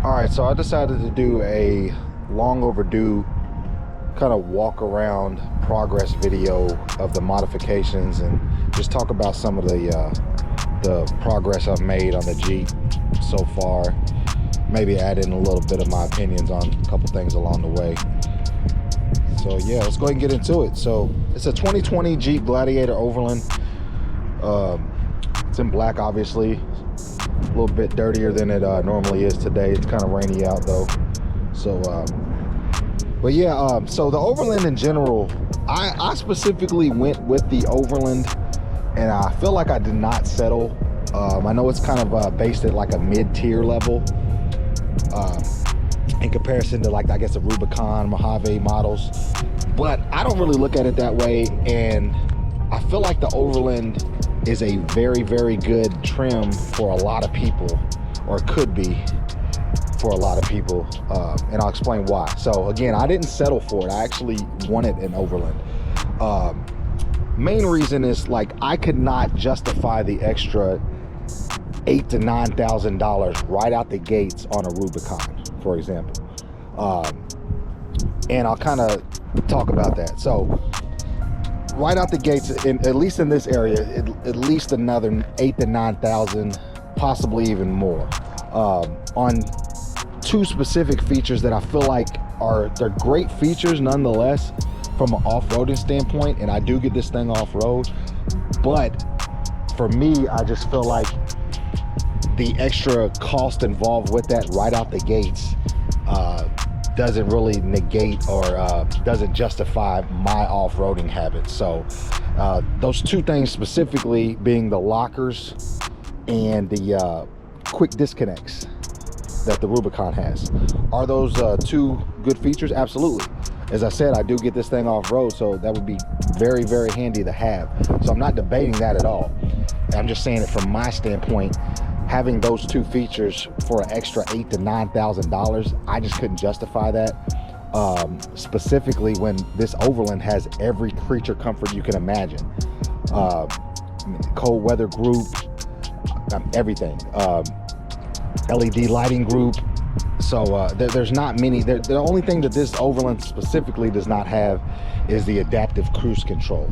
All right, so I decided to do a long overdue kind of walk around progress video of the modifications and just talk about some of the progress I've made on the Jeep so far. Maybe add in a little bit of my opinions on a couple things along the way. So yeah, let's go ahead and get into it. So it's a 2020 Jeep Gladiator Overland. It's in black, obviously. A little bit dirtier than it normally is today. It's kind of rainy out though. So but yeah, so the Overland in general, I specifically went with the Overland, and I feel like I did not settle. I know it's kind of based at like a mid-tier level in comparison to, like, I guess the Rubicon, Mojave models, but I don't really look at it that way. And I feel like the Overland is a very, very good trim for a lot of people, or it could be for a lot of people, and I'll explain why. So again, I didn't settle for it. I actually wanted an Overland. Main reason is, like, I could not justify the extra $8,000 to $9,000 right out the gates on a Rubicon, for example. And I'll kind of talk about that. So right out the gates, at least in this area, at least another $8,000 to $9,000, possibly even more, on two specific features that I feel like they're great features nonetheless from an off-roading standpoint. And I do get this thing off-road, but for me, I just feel like the extra cost involved with that right out the gates doesn't really negate or doesn't justify my off-roading habits. So those two things specifically being the lockers and the quick disconnects that the Rubicon has. Are those two good features? Absolutely. As I said, I do get this thing off-road, so that would be very, very handy to have. So I'm not debating that at all. I'm just saying it from my standpoint, having those two features for an extra $8,000 to $9,000, I just couldn't justify that. Specifically when this Overland has every creature comfort you can imagine. Cold weather group, everything. LED lighting group. So there's not many. The only thing that this Overland specifically does not have is the adaptive cruise control,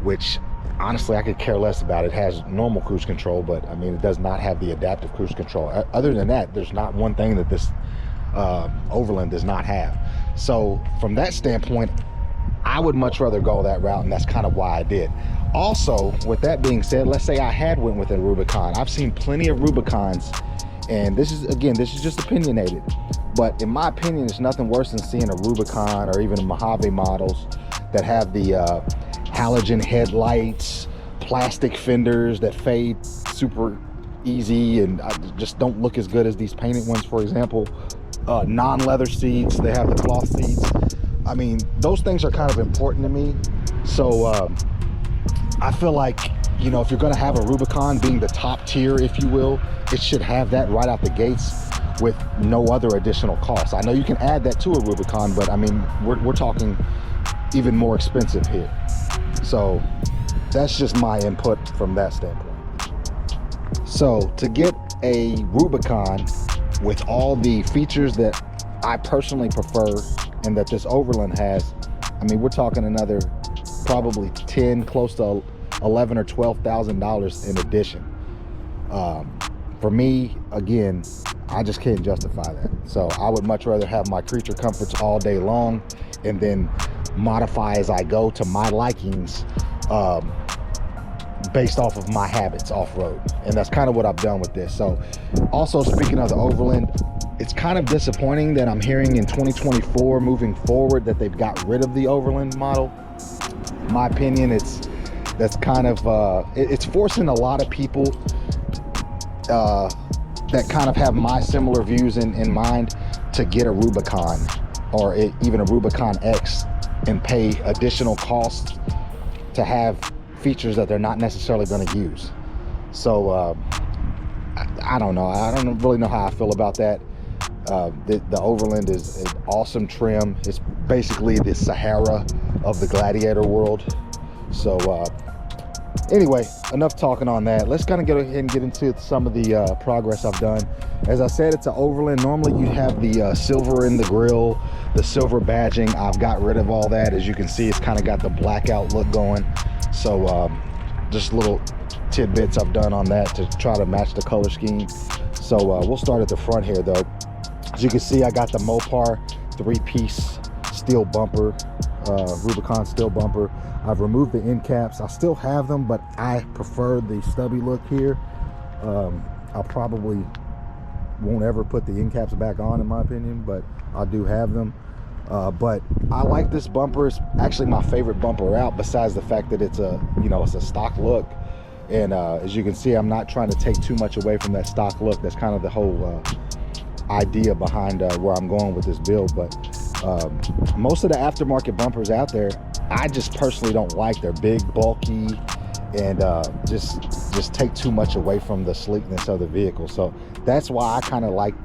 which honestly I could care less about. It has normal cruise control, but I mean, it does not have the adaptive cruise control. Other than that, there's not one thing that this Overland does not have. So from that standpoint, I would much rather go that route, and that's kind of why I did. Also, with that being said, let's say I had went with a Rubicon. I've seen plenty of Rubicons, and this is just opinionated, but in my opinion, it's nothing worse than seeing a Rubicon or even a Mojave models that have the halogen headlights, plastic fenders that fade super easy and just don't look as good as these painted ones, for example. Non-leather seats, they have the cloth seats. I mean, those things are kind of important to me. So I feel like, you know, if you're going to have a Rubicon being the top tier, if you will, it should have that right out the gates with no other additional costs. I know you can add that to a Rubicon, but I mean, we're talking even more expensive here. So that's just my input from that standpoint. So to get a Rubicon with all the features that I personally prefer and that this Overland has, I mean, we're talking another probably 10, close to $11,000 or $12,000 in addition. For me, again, I just can't justify that. So I would much rather have my creature comforts all day long and then modify as I go to my likings, based off of my habits off-road. And that's kind of what I've done with this. So also, speaking of the Overland, it's kind of disappointing that I'm hearing in 2024 moving forward that they've got rid of the Overland model. In my opinion, that's kind of it's forcing a lot of people that kind of have my similar views in mind to get a Rubicon or even a Rubicon X and pay additional costs to have features that they're not necessarily going to use. So I don't know. I don't really know how I feel about that. The Overland is an awesome trim. It's basically the Sahara of the Gladiator world. So Anyway, enough talking on that. Let's kind of get ahead and get into some of the progress I've done. As I said, it's an Overland. Normally you have the silver in the grill, the silver badging. I've got rid of all that. As you can see, it's kind of got the blackout look going. So just little tidbits I've done on that to try to match the color scheme. So we'll start at the front here though. As you can see, I got the Mopar 3-piece steel bumper, Rubicon steel bumper. I've removed the end caps. I still have them, but I prefer the stubby look here. I probably won't ever put the end caps back on, in my opinion, but I do have them. But I like this bumper. It's actually my favorite bumper out, besides the fact that it's a, it's a stock look. And as you can see, I'm not trying to take too much away from that stock look. That's kind of the whole idea behind where I'm going with this build. But most of the aftermarket bumpers out there, I just personally don't like. They're big, bulky, and just take too much away from the sleekness of the vehicle. So that's why I kind of like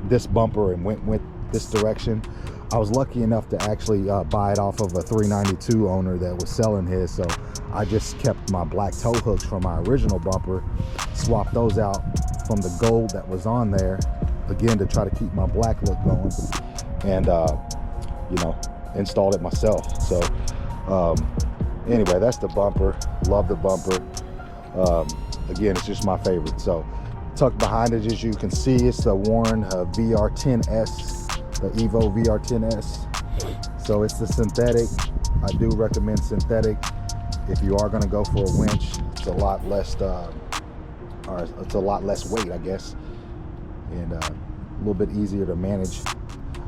this bumper and went this direction. I was lucky enough to actually buy it off of a 392 owner that was selling his, so I just kept my black tow hooks from my original bumper, swapped those out from the gold that was on there, again to try to keep my black look going, and installed it myself. So anyway, that's the bumper. Love the bumper. Again, it's just my favorite. So tucked behind it, as you can see, it's the Warren VR10S, the Evo VR10S. So it's the synthetic. I do recommend synthetic if you are going to go for a winch. It's a lot less it's a lot less weight, I guess, and a little bit easier to manage.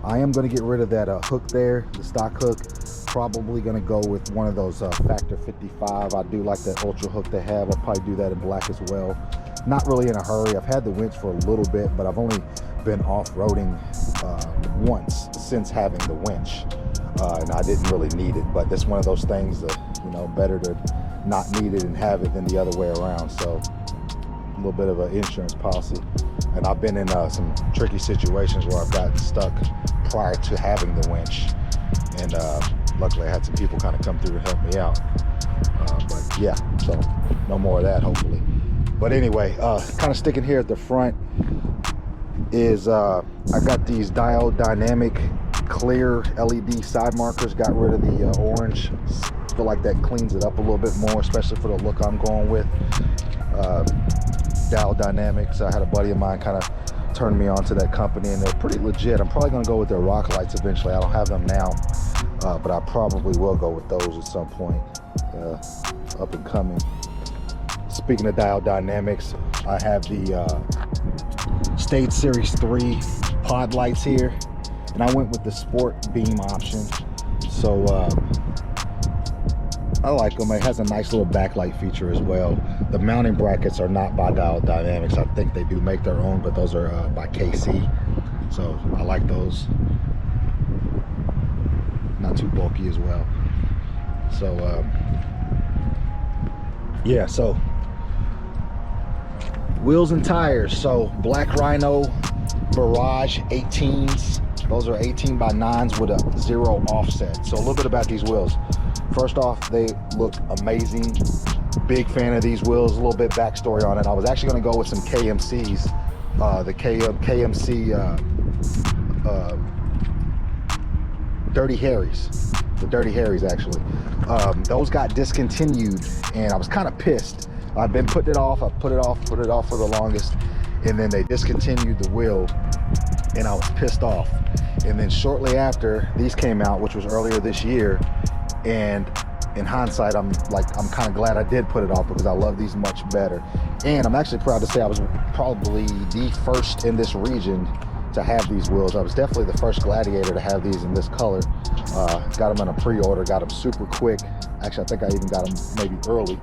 I am going to get rid of that hook there, the stock hook. Probably going to go with one of those Factor 55. I do like that ultra hook they have. I'll probably do that in black as well. Not really in a hurry. I've had the winch for a little bit, but I've only been off-roading once since having the winch, and I didn't really need it. But that's one of those things that, better to not need it and have it than the other way around. So a little bit of an insurance policy. And I've been in some tricky situations where I've gotten stuck prior to having the winch, and luckily I had some people kind of come through to help me out. But yeah, so no more of that, hopefully. But anyway, kind of sticking here at the front is I got these diode dynamic clear LED side markers. Got rid of the orange. Feel like that cleans it up a little bit more, especially for the look I'm going with. Diode Dynamics. I had a buddy of mine kind of turn me on to that company, and they're pretty legit. I'm probably going to go with their rock lights eventually. I don't have them now, but I probably will go with those at some point, up and coming. Speaking of Diode Dynamics, I have the Stage Series 3 pod lights here, and I went with the Sport Beam option. So I like them. It has a nice little backlight feature as well. The mounting brackets are not by Diode Dynamics. I think they do make their own, but those are by KC. So I like those. Not too bulky as well. So yeah, so wheels and tires. So Black Rhino Barrage 18s. Those are 18 by 9s with a 0 offset. So a little bit about these wheels. First off, they look amazing. Big fan of these wheels. A little bit backstory on it. I was actually going to go with some KMCs, the KMC Dirty Harrys. The Dirty Harrys, actually. Those got discontinued, and I was kind of pissed. I've been putting it off. I put it off for the longest, and then they discontinued the wheel, and I was pissed off. And then shortly after, these came out, which was earlier this year. And in hindsight, I'm kind of glad I did put it off, because I love these much better. And I'm actually proud to say I was probably the first in this region to have these wheels. I was definitely the first Gladiator to have these in this color. Got them in a pre-order, got them super quick. Actually, I think I even got them maybe early.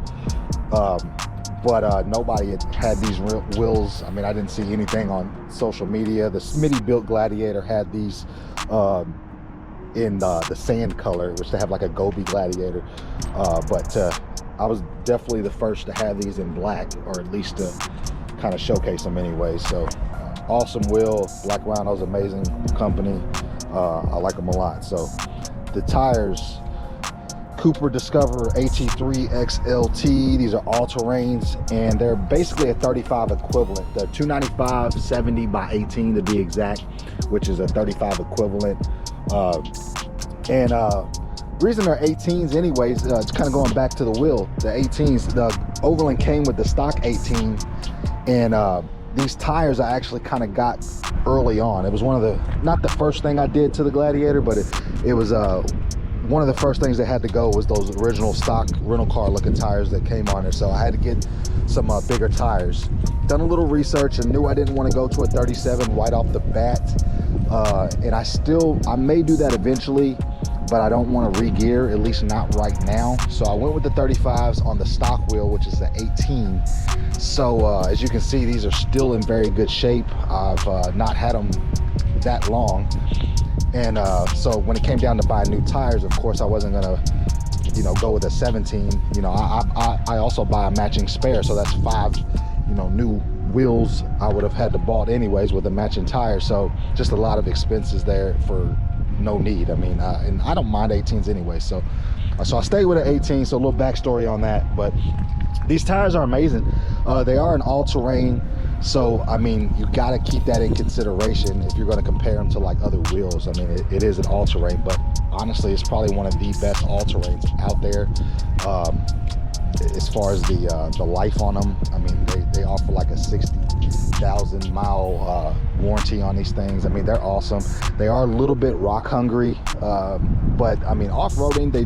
But nobody had these wheels. I mean, I didn't see anything on social media. The Smitty built Gladiator had these in the sand color, which they have like a Gobi Gladiator. But I was definitely the first to have these in black, or at least to kind of showcase them anyway. So awesome wheel. Black Rhino's amazing company. I like them a lot. So the tires, Cooper Discover AT3 XLT. These are all-terrains, and they're basically a 35 equivalent. They're 295 70 by 18 to be exact, which is a 35 equivalent. The reason they're 18s anyways, it's kind of going back to the wheel. The 18s, the Overland came with the stock 18, and these tires I actually kind of got early on. It was one of the, not the first thing I did to the Gladiator, but it was one of the first things that had to go was those original stock rental car looking tires that came on it. So I had to get some bigger tires. Done a little research and knew I didn't want to go to a 37 right off the bat. And I may do that eventually, but I don't want to re-gear, at least not right now. So I went with the 35s on the stock wheel, which is the 18. So as you can see, these are still in very good shape. I've not had them that long. And so when it came down to buying new tires, of course, I wasn't gonna, go with a 17. I also buy a matching spare, so that's 5, new wheels I would have had to bought anyways with a matching tire. So just a lot of expenses there for no need. I mean, and I don't mind 18s anyway. So I stayed with an 18. So a little backstory on that. But these tires are amazing. They are an all-terrain. So, I mean, you got to keep that in consideration if you're going to compare them to like other wheels. I mean, it is an all-terrain, but honestly, it's probably one of the best all-terrains out there. As far as the life on them, I mean, they offer like a 60,000 mile warranty on these things. I mean, they're awesome. They are a little bit rock hungry, but I mean, off-roading, they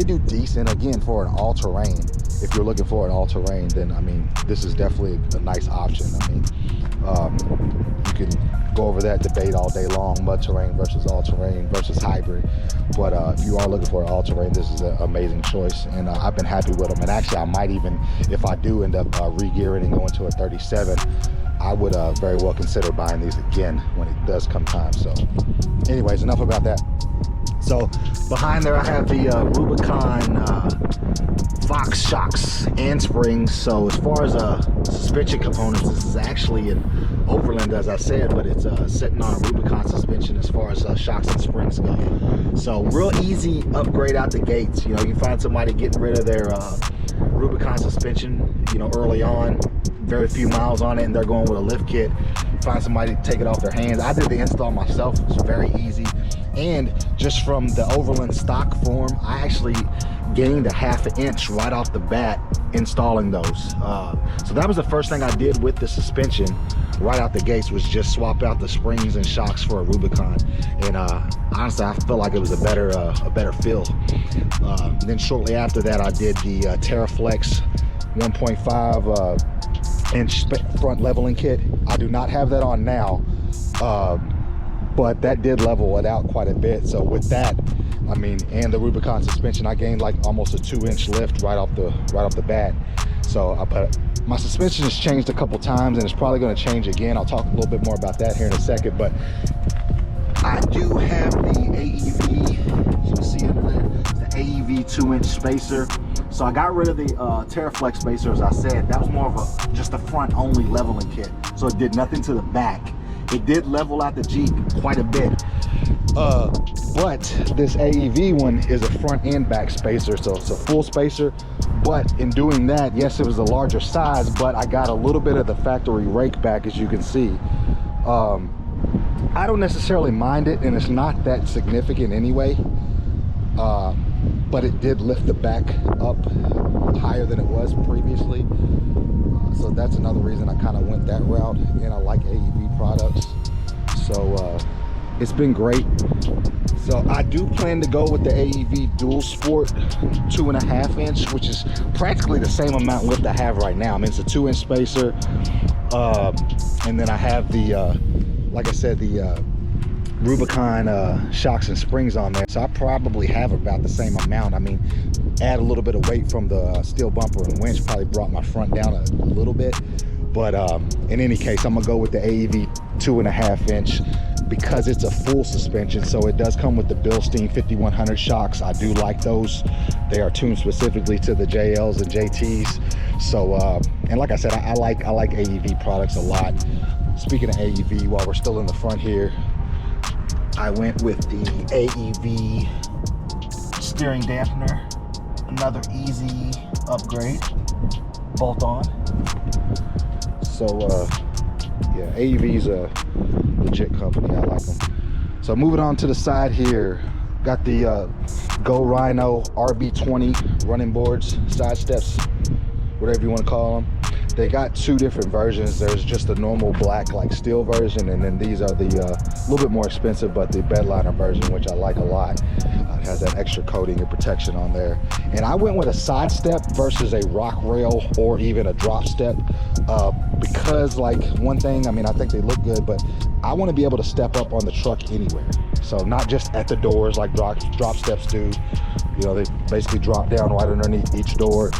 do decent. Again, for an all-terrain, if you're looking for an all-terrain, then I mean, this is definitely a nice option. I mean, you can go over that debate all day long, mud terrain versus all-terrain versus hybrid. But if you are looking for an all-terrain, this is an amazing choice, and I've been happy with them. And actually, I might even, if I do end up re-gearing and going to a 37, I would very well consider buying these again when it does come time. So anyways, enough about that. So behind there, I have the Rubicon Fox shocks and springs. So as far as suspension components, this is actually an Overland, as I said, but it's sitting on a Rubicon suspension as far as shocks and springs go. So real easy upgrade out the gates. You find somebody getting rid of their Rubicon suspension, early on, very few miles on it, and they're going with a lift kit. Find somebody to take it off their hands. I did the install myself. It's very easy. And just from the Overland stock form, I actually gained a ½ inch right off the bat installing those. So that was the first thing I did with the suspension right out the gates, was just swap out the springs and shocks for a Rubicon. And honestly, I felt like it was a better feel. Then shortly after that, I did the TerraFlex 1.5 inch front leveling kit. I do not have that on now, but that did level it out quite a bit. So with that, I mean, and the Rubicon suspension, I gained like almost a 2-inch lift right off the bat. So but my suspension has changed a couple times, and it's probably going to change again. I'll talk a little bit more about that here in a second. But I do have the AEV, you can see under there, the AEV 2-inch spacer. So I got rid of the TerraFlex spacer, as I said. That was more of just a front only leveling kit, so it did nothing to the back. It did level out the Jeep quite a bit, but this AEV one is a front and back spacer, so it's a full spacer. But in doing that, yes, it was a larger size, but I got a little bit of the factory rake back, as you can see. I don't necessarily mind it, and it's not that significant anyway, but it did lift the back up higher than it was previously. So that's another reason I kind of went that route, and I like AEV products. So it's been great. So I do plan to go with the AEV Dual Sport 2.5 inch, which is practically the same amount lift I have right now. I mean, it's a 2-inch spacer, and then I have the, like I said, the Rubicon shocks and springs on there. So I probably have about the same amount. I mean, add a little bit of weight from the steel bumper and winch probably brought my front down a little bit. But in any case, I'm gonna go with the AEV 2.5 inch because it's a full suspension. So it does come with the Bilstein 5100 shocks. I do like those. They are tuned specifically to the JLs and JTs. So and like I said, I like AEV products a lot. Speaking of AEV, while we're still in the front here, I went with the AEV steering dampener, another easy upgrade, bolt on. So yeah, AEV's a legit company. I like them. So moving on to the side here, got the Go Rhino RB20 running boards, side steps, whatever you want to call them. They got two different versions. There's just the normal black like steel version, and then these are the little bit more expensive but the bedliner version, which I like a lot. It has that extra coating and protection on there. And I went with a side step versus a rock rail or even a drop step because, like, one thing, I mean, I think they look good, but I want to be able to step up on the truck anywhere. So not just at the doors like drop steps do. You know, they basically drop down right underneath each door.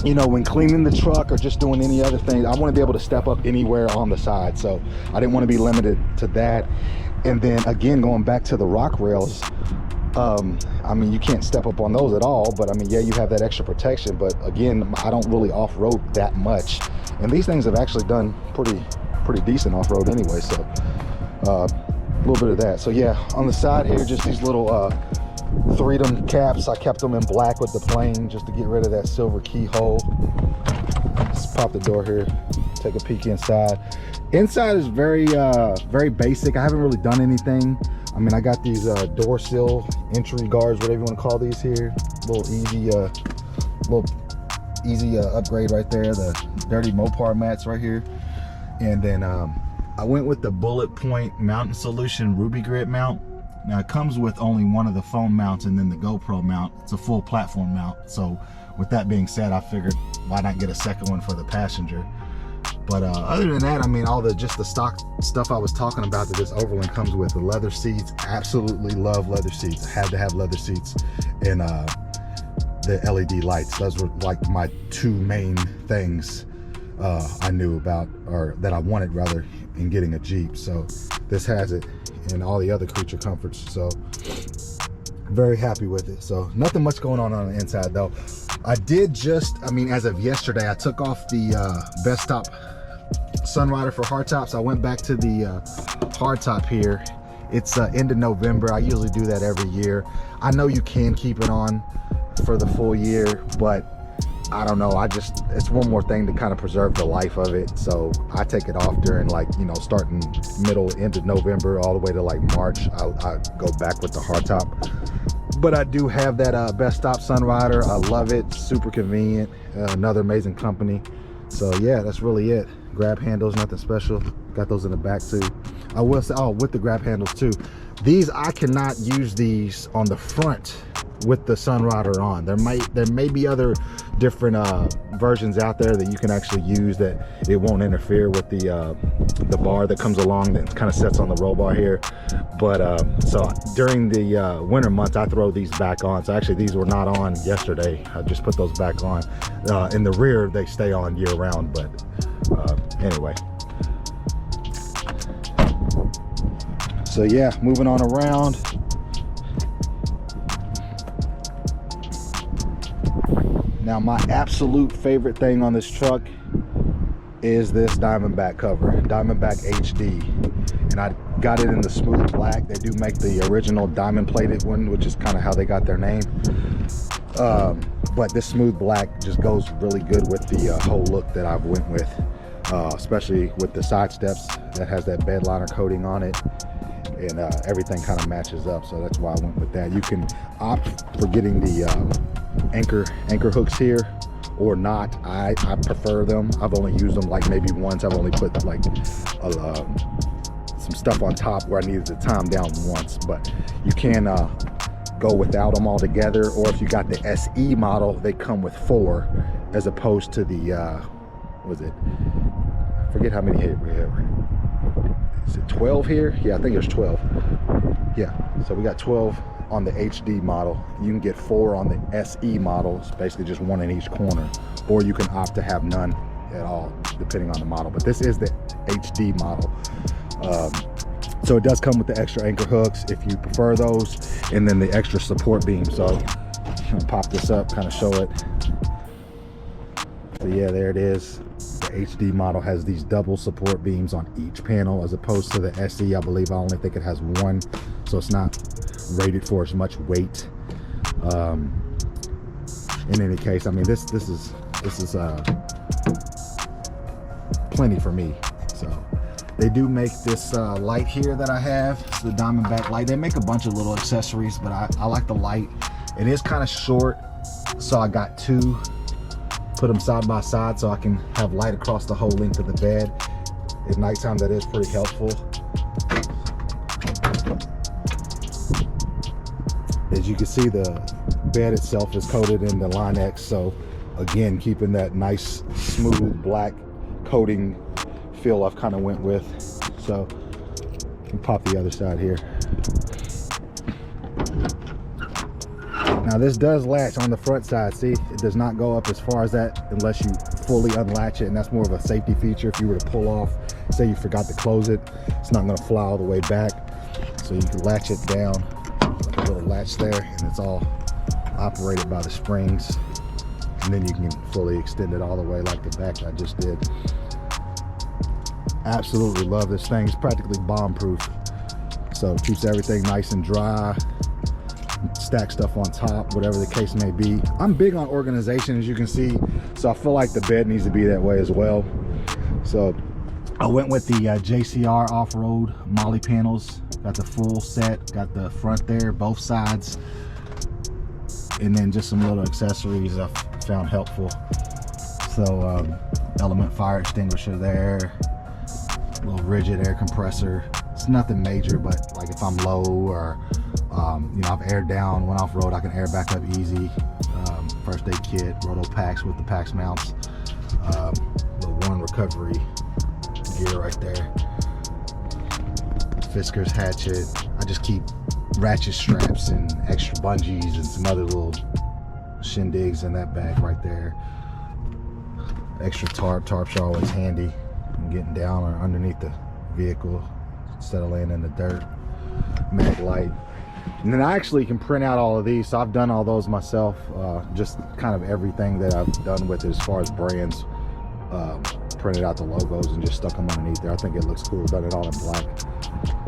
You know, when cleaning the truck or just doing any other thing, I want to be able to step up anywhere on the side. So I didn't want to be limited to that. And then again, going back to the rock rails, I mean, you can't step up on those at all, but I mean, yeah, you have that extra protection, but again, I don't really off-road that much. And these things have actually done pretty decent off-road anyway. So a little bit of that. So yeah, on the side here, just these little Freedom caps. I kept them in black with the plane just to get rid of that silver keyhole. Let's pop the door here, take a peek inside. Inside is very basic. I haven't really done anything. I mean, I got these door sill entry guards, whatever you want to call these here. Little easy upgrade right there. The dirty Mopar mats right here. And then I went with the Bullet Point Mountain Solution Ruby Grid mount. Now it comes with only one of the phone mounts and then the GoPro mount. It's a full platform mount. So with that being said, I figured why not get a second one for the passenger. But other than that, I mean, just the stock stuff I was talking about that this Overland comes with. The leather seats, absolutely love leather seats. I had to have leather seats. And the LED lights, those were like my two main things I knew about, or that I wanted rather, in getting a Jeep. So this has it, and all the other creature comforts. So very happy with it. So nothing much going on the inside though. I did just, I mean, as of yesterday, I took off the Best Top Sunrider for hardtops. I went back to the hardtop here. It's end of November. I usually do that every year. I know you can keep it on for the full year, but I don't know, it's one more thing to kind of preserve the life of it. So I take it off during, like, you know, starting end of November all the way to like March. I go back with the hardtop. But I do have that Best Stop Sunrider. I love it, super convenient, another amazing company. So yeah, that's really it. Grab handles, nothing special. Got those in the back too. I will say, oh, with the grab handles too, these, I cannot use these on the front with the Sunrider on. There may be other different versions out there that you can actually use that it won't interfere with the bar that comes along that kind of sets on the roll bar here. But so during the winter months, I throw these back on. So actually these were not on yesterday. I just put those back on. In the rear, they stay on year round, but anyway. So yeah, moving on around. Now my absolute favorite thing on this truck is this Diamondback cover, Diamondback HD. And I got it in the smooth black. They do make the original diamond plated one, which is kind of how they got their name. But this smooth black just goes really good with the whole look that I went with, especially with the side steps that has that bed liner coating on it. And everything kind of matches up, so that's why I went with that. You can opt for getting the anchor hooks here or not. I prefer them. I've only used them like maybe once. I've only put like some stuff on top where I needed to tie them down once, but you can go without them altogether. Or if you got the SE model, they come with 4 as opposed to the what was it, I forget how many we have. Is it 12 here? Yeah, I think there's 12. Yeah, so we got 12 on the HD model. You can get 4 on the SE model. It's basically just 1 in each corner. Or you can opt to have none at all, depending on the model. But this is the HD model. So it does come with the extra anchor hooks if you prefer those, and then the extra support beam. So I'm gonna pop this up, kind of show it. So yeah, there it is, the HD model has these double support beams on each panel, as opposed to the SE. I believe I only think it has one, so it's not rated for as much weight. In any case, I mean, this is plenty for me. So they do make this light here that I have. It's the Diamondback light. They make a bunch of little accessories, but I like the light. It is kind of short, so I got two, put them side by side so I can have light across the whole length of the bed. At nighttime, that is pretty helpful. As you can see, the bed itself is coated in the Line X, so again, keeping that nice smooth black coating feel I've kind of went with. So you can pop the other side here. Now this does latch on the front side. See, it does not go up as far as that unless you fully unlatch it, and that's more of a safety feature. If you were to pull off, say you forgot to close it, it's not going to fly all the way back. So you can latch it down, like a little latch there, and it's all operated by the springs. And then you can fully extend it all the way like the back I just did. Absolutely love this thing. It's practically bomb proof, so it keeps everything nice and dry. Stack stuff on top, whatever the case may be. I'm big on organization, as you can see, so I feel like the bed needs to be that way as well. So I went with the JCR off-road Molly panels. Got the full set, got the front there, both sides, and then just some little accessories I found helpful. So element fire extinguisher there, little rigid air compressor. It's nothing major, but like if I'm low or you know, I've aired down, went off road, I can air back up easy. First aid kit, roto packs with the packs mounts, the one recovery gear right there, Fisker's hatchet. I just keep ratchet straps and extra bungees and some other little shindigs in that bag right there. Extra tarps are always handy when getting down or underneath the vehicle instead of laying in the dirt. Mag light. And then I actually can print out all of these, so I've done all those myself. Just kind of everything that I've done with it as far as brands, printed out the logos and just stuck them underneath there. I think it looks cool. Done it all in black.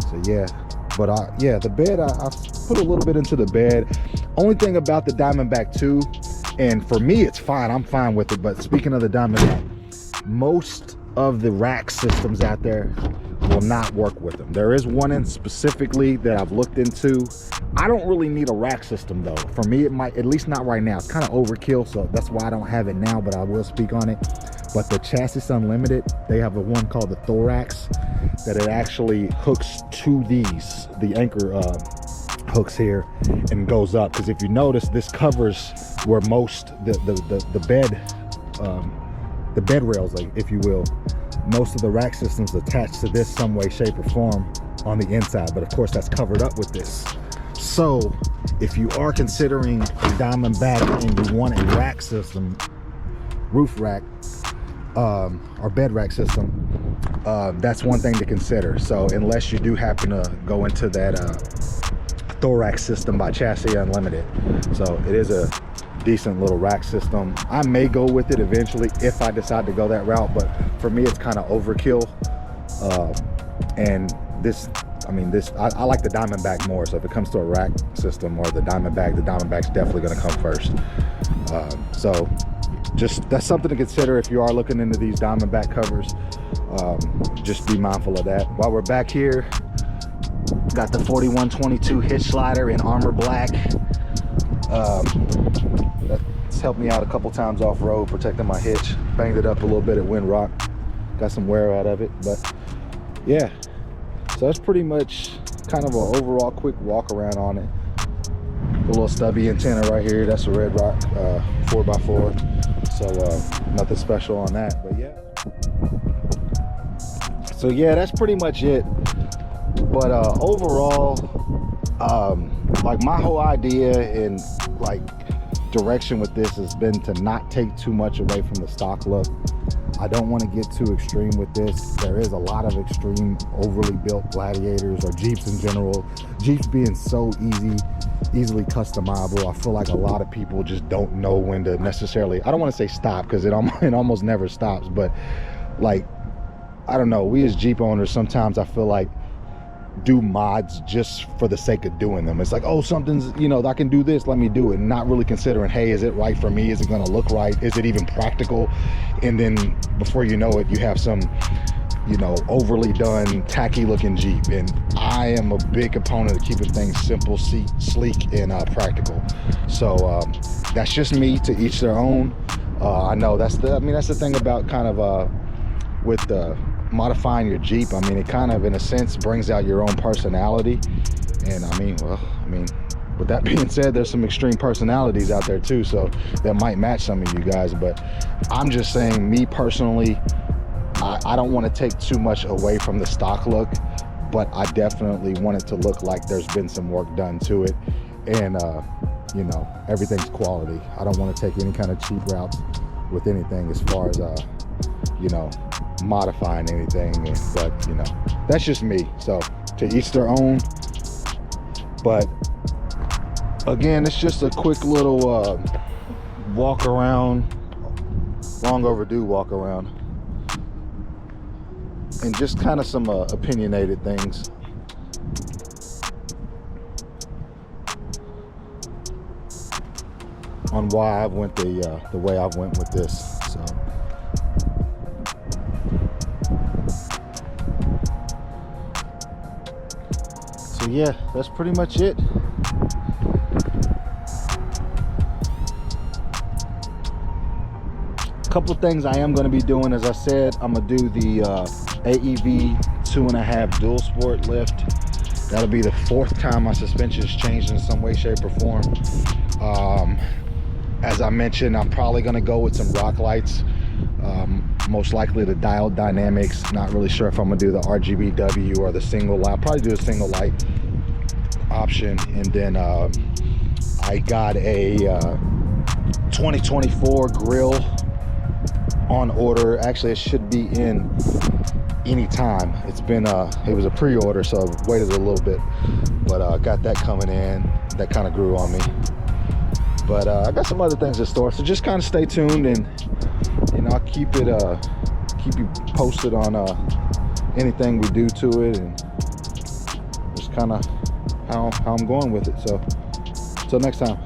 So yeah, but yeah, the bed, I put a little bit into the bed. Only thing about the Diamondback 2, and for me it's fine, I'm fine with it, but speaking of the Diamondback, most of the rack systems out there will not work with them. There is one in specifically that I've looked into. I don't really need a rack system though. For me, it might, at least not right now. It's kind of overkill, so that's why I don't have it now, but I will speak on it. But the Chassis Unlimited, they have a one called the Thorax that it actually hooks to these, the anchor hooks here, and goes up. Because if you notice, this covers where most the bed rails, like, if you will, most of the rack systems attached to this some way, shape, or form on the inside, but of course that's covered up with this. So if you are considering a Diamondback and you want a rack system, roof rack, or bed rack system, that's one thing to consider. So unless you do happen to go into that Thorax system by Chassis Unlimited, so it is a decent little rack system. I may go with it eventually if I decide to go that route, but for me it's kind of overkill. And this, I mean, I like the Diamondback more, so if it comes to a rack system or the Diamondback's definitely going to come first. So just, that's something to consider if you are looking into these Diamondback covers. Just be mindful of that. While we're back here, got the 4122 hitch slider in armor black. That's helped me out a couple times off road, protecting my hitch. Banged it up a little bit at Windrock, got some wear out of it, but yeah. So that's pretty much kind of an overall quick walk around on it. A little stubby antenna right here, that's a Red Rock 4x4. So nothing special on that, but yeah. So yeah, that's pretty much it. But overall, like my whole idea and like direction with this has been to not take too much away from the stock look. I don't want to get too extreme with this. There is a lot of extreme overly built Gladiators or Jeeps in general. Jeeps being so easily customizable. I feel like a lot of people just don't know when to necessarily, I don't want to say stop, because it almost never stops, but like, I don't know, we as Jeep owners sometimes I feel like do mods just for the sake of doing them. It's like, oh, something's, you know, I can do this, let me do it, and not really considering, hey, is it right for me? Is it going to look right? Is it even practical? And then before you know it, you have some, you know, overly done, tacky looking Jeep. And I am a big opponent of keeping things simple, sleek, and practical. So that's just me, to each their own. I know that's the thing about kind of with modifying your Jeep. I mean, it kind of, in a sense, brings out your own personality. And I mean, with that being said, there's some extreme personalities out there too, so that might match some of you guys. But I'm just saying, me personally, I don't want to take too much away from the stock look, but I definitely want it to look like there's been some work done to it. And you know, everything's quality. I don't want to take any kind of cheap routes with anything as far as you know, modifying anything. But you know, that's just me, so to each their own. But again, it's just a quick little walk around, long overdue walk around, and just kind of some opinionated things. On why I've went the way I've went with this. So yeah, that's pretty much it. A couple of things I am going to be doing, as I said, I'm going to do the AEV 2.5 dual sport lift. That'll be the 4th time my suspension's changed in some way, shape, or form. As I mentioned, I'm probably going to go with some rock lights, most likely the dial dynamics. Not really sure if I'm going to do the RGBW or the single light. I'll probably do a single light option. And then I got a 2024 grill on order. Actually, it should be in any time. It's been it was a pre-order, so I've waited a little bit, but got that coming in. That kind of grew on me. But I got some other things in store, so just kind of stay tuned, and you know, I'll keep you posted on anything we do to it, and just kind of how I'm going with it. So until next time.